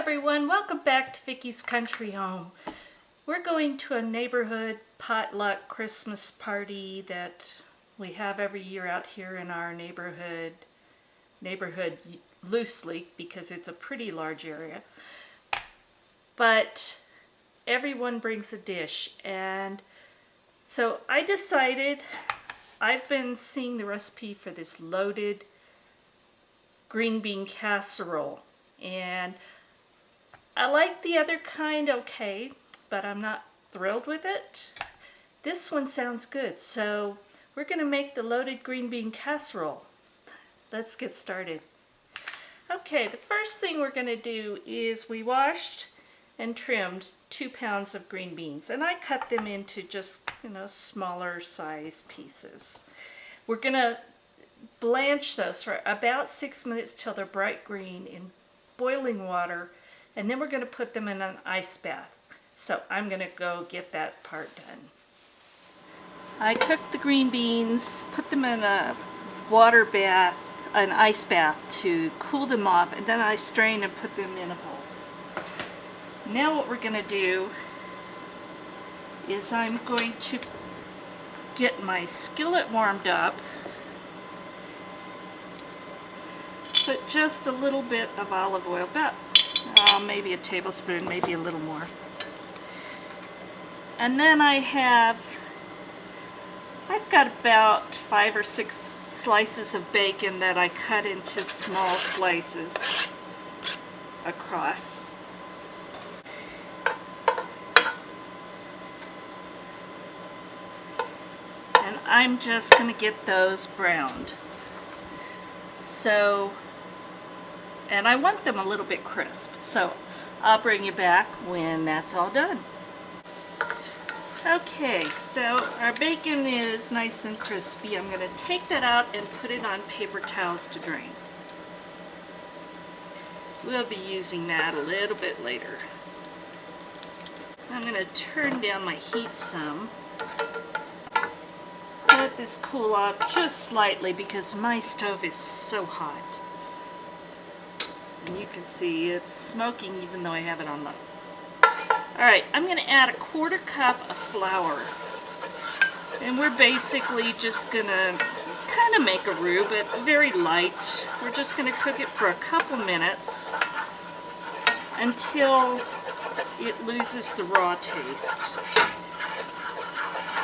everyone, welcome back to Vickie's Country Home. We're going to a neighborhood potluck Christmas party that we have every year out here in our neighborhood loosely because it's a pretty large area. But everyone brings a dish, and so I decided, I've been seeing the recipe for this loaded green bean casserole, and I like the other kind okay, but I'm not thrilled with it. This one sounds good, so we're going to make the loaded green bean casserole. Let's get started. Okay, the first thing we're going to do is we washed and trimmed 2 pounds of green beans, and I cut them into just, smaller size pieces. We're going to blanch those for about 6 minutes till they're bright green in boiling water, and then we're going to put them in an ice bath. So I'm going to go get that part done. I cooked the green beans, put them in a water bath, an ice bath to cool them off, and then I strained and put them in a bowl. Now what we're going to do is I'm going to get my skillet warmed up, put just a little bit of olive oil, about maybe a tablespoon, maybe a little more. And then I've got about 5 or 6 slices of bacon that I cut into small slices across. And I'm just going to get those browned. So, and I want them a little bit crisp, so I'll bring you back when that's all done. Okay, so our bacon is nice and crispy. I'm going to take that out and put it on paper towels to drain. We'll be using that a little bit later. I'm going to turn down my heat some. Let this cool off just slightly because my stove is so hot. And you can see it's smoking even though I have it on low. Alright, I'm going to add a 1/4 cup of flour. And we're basically just going to kind of make a roux, but very light. We're just going to cook it for a couple minutes until it loses the raw taste.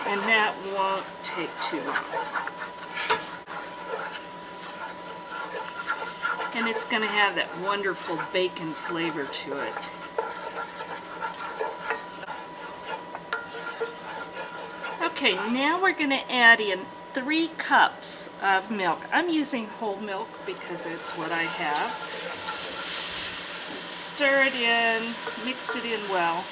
And that won't take too long. And it's going to have that wonderful bacon flavor to it. Okay, now we're going to add in 3 cups of milk. I'm using whole milk because it's what I have. Stir it in, mix it in well.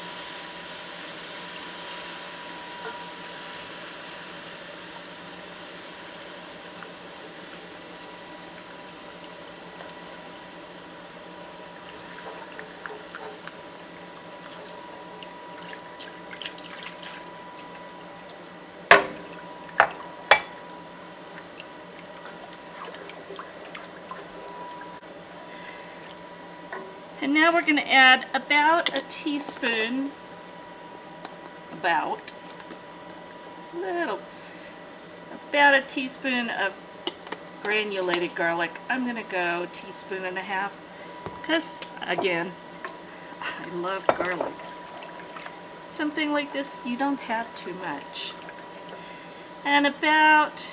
And now we're going to add about a teaspoon, about a teaspoon of granulated garlic. I'm going to go 1.5 teaspoons because, again, I love garlic. Something like this, you don't have too much. And about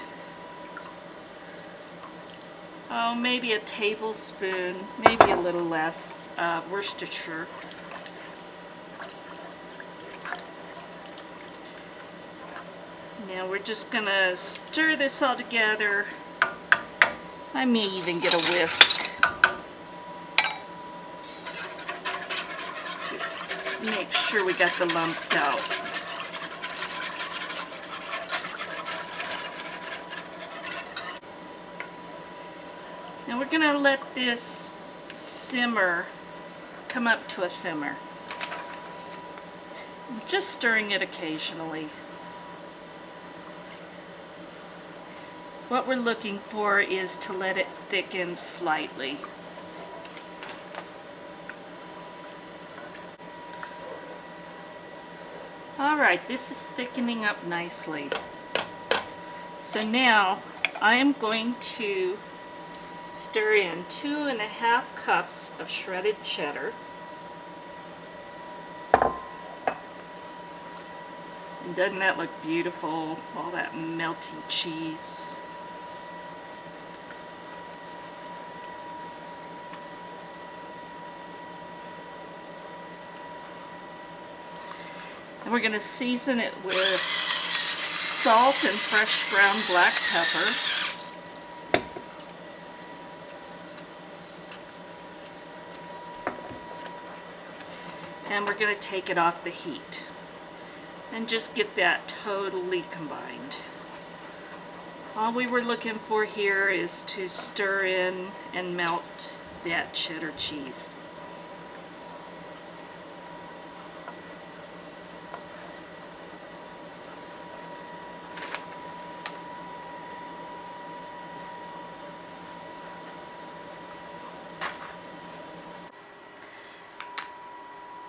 maybe a tablespoon, maybe a little less, of Worcestershire. Now we're just going to stir this all together. I may even get a whisk. Just make sure we got the lumps out. Now we're going to let this simmer, come up to a simmer. Just stirring it occasionally. What we're looking for is to let it thicken slightly. Alright, this is thickening up nicely. So now I am going to stir in 2.5 cups of shredded cheddar. And doesn't that look beautiful? All that melty cheese. And we're going to season it with salt and fresh ground black pepper. And we're going to take it off the heat and just get that totally combined. All we were looking for here is to stir in and melt that cheddar cheese.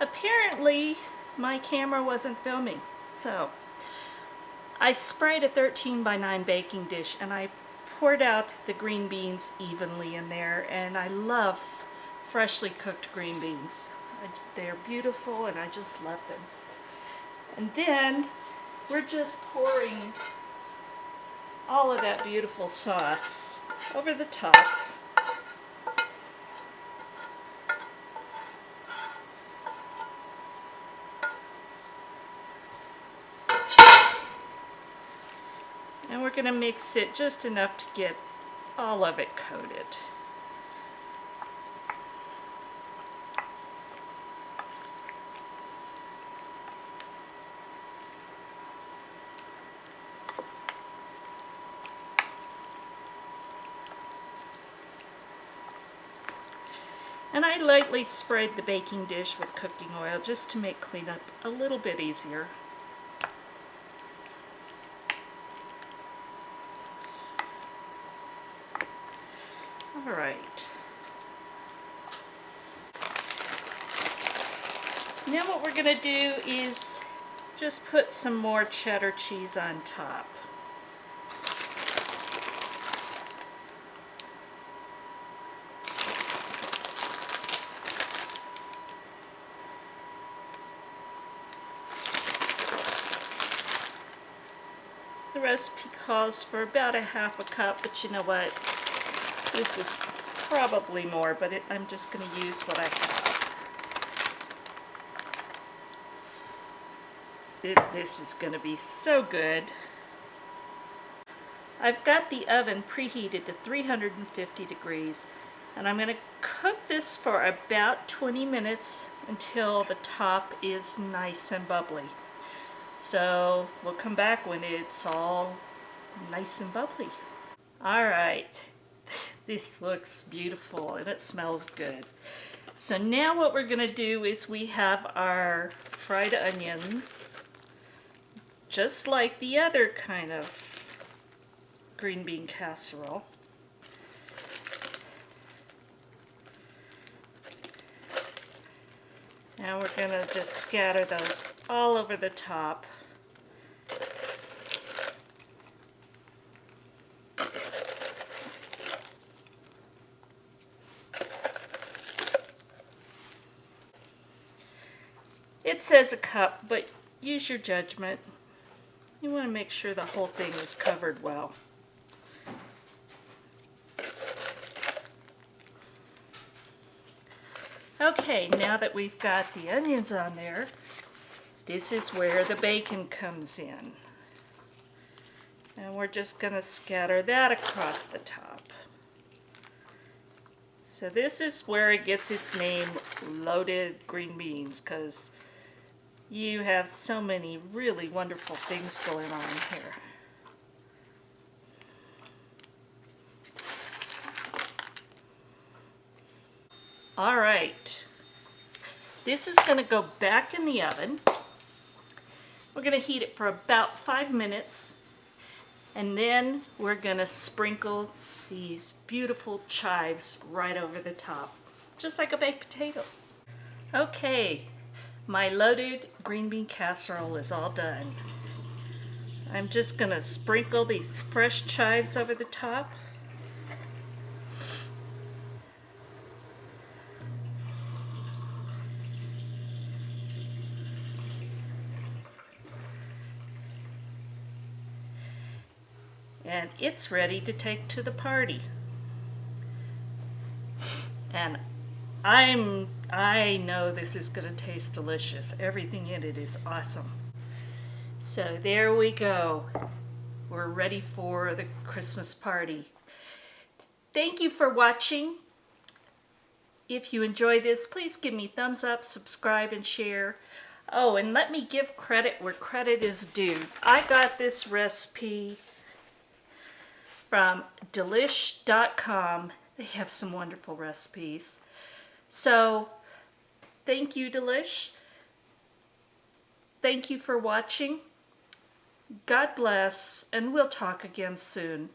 Apparently, my camera wasn't filming, so I sprayed a 13x9 baking dish and I poured out the green beans evenly in there, and I love freshly cooked green beans. They're beautiful and I just love them. And then we're just pouring all of that beautiful sauce over the top. And we're going to mix it just enough to get all of it coated. And I lightly sprayed the baking dish with cooking oil just to make cleanup a little bit easier. Alright. Now what we're going to do is just put some more cheddar cheese on top. The recipe calls for about 1/2 cup, but you know what? This is probably more, but I'm just going to use what I have. This is going to be so good. I've got the oven preheated to 350 degrees, and I'm going to cook this for about 20 minutes until the top is nice and bubbly. So we'll come back when it's all nice and bubbly. Alright, this looks beautiful and it smells good. So now what we're going to do is we have our fried onions, just like the other kind of green bean casserole. Now we're going to just scatter those all over the top. It says 1 cup, but use your judgment. You want to make sure the whole thing is covered well. Okay, now that we've got the onions on there, this is where the bacon comes in. And we're just going to scatter that across the top. So this is where it gets its name, loaded green beans, because you have so many really wonderful things going on here. Alright, this is going to go back in the oven. We're going to heat it for about 5 minutes, and then we're going to sprinkle these beautiful chives right over the top, just like a baked potato. Okay, My loaded green bean casserole is all done. I'm just gonna sprinkle these fresh chives over the top. And it's ready to take to the party. And I know this is gonna taste delicious. Everything in it is awesome. So there we go. We're ready for the Christmas party. Thank you for watching. If you enjoy this, please give me thumbs up, subscribe, and share. Oh, and let me give credit where credit is due. I got this recipe from delish.com. They have some wonderful recipes. So, thank you, Delish. Thank you for watching. God bless, and we'll talk again soon.